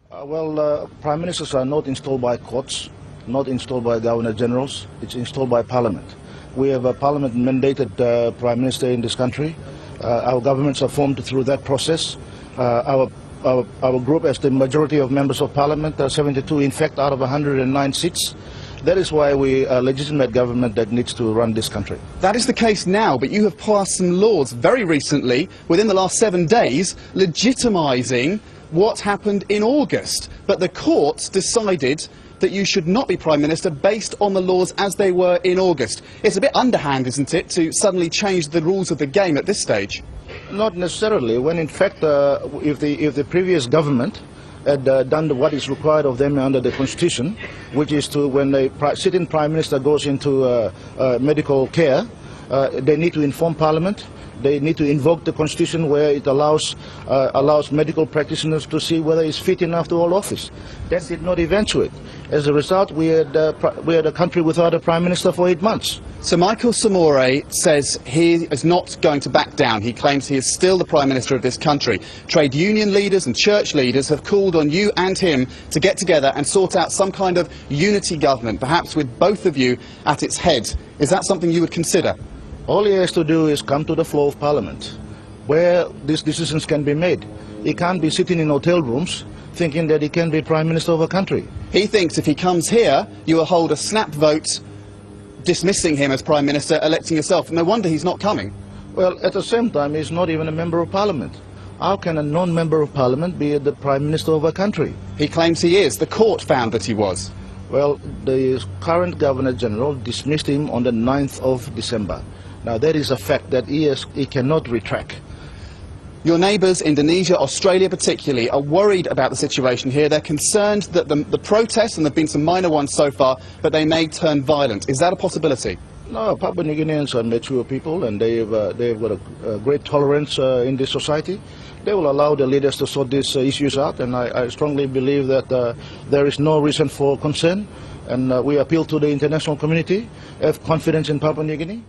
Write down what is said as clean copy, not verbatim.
Prime Ministers are not installed by courts, not installed by Governor Generals. It's installed by Parliament. We have a Parliament-mandated Prime Minister in this country. Our governments are formed through that process. Our group has the majority of members of Parliament, 72 in fact out of 109 seats. That is why we are a legitimate government that needs to run this country. That is the case now, but you have passed some laws very recently, within the last 7 days, legitimising what happened in August. But the courts decided that you should not be Prime Minister based on the laws as they were in August. It's a bit underhand, isn't it, to suddenly change the rules of the game at this stage? Not necessarily, when in fact if the previous government had done what is required of them under the Constitution, which is to, when a sitting Prime Minister goes into medical care, they need to inform Parliament. They need to invoke the Constitution where it allows medical practitioners to see whether he's fit enough to hold office. That did not eventuate. As a result, we had a country without a Prime Minister for 8 months. So Michael Somare says he is not going to back down. He claims he is still the Prime Minister of this country. Trade union leaders and church leaders have called on you and him to get together and sort out some kind of unity government, perhaps with both of you at its head. Is that something you would consider? All he has to do is come to the floor of Parliament, where these decisions can be made. He can't be sitting in hotel rooms thinking that he can be Prime Minister of a country. He thinks if he comes here, you will hold a snap vote dismissing him as Prime Minister, electing yourself. No wonder he's not coming. Well, at the same time, he's not even a Member of Parliament. How can a non-Member of Parliament be the Prime Minister of a country? He claims he is. The court found that he was. Well, the current Governor General dismissed him on the 9th of December. Now, that is a fact that he cannot retract. Your neighbours, Indonesia, Australia particularly, are worried about the situation here. They're concerned that the protests, and there have been some minor ones so far, but they may turn violent. Is that a possibility? No, Papua New Guineans are mature people, and they've got a great tolerance in this society. They will allow the leaders to sort these issues out, and I strongly believe that there is no reason for concern. And we appeal to the international community, have confidence in Papua New Guinea.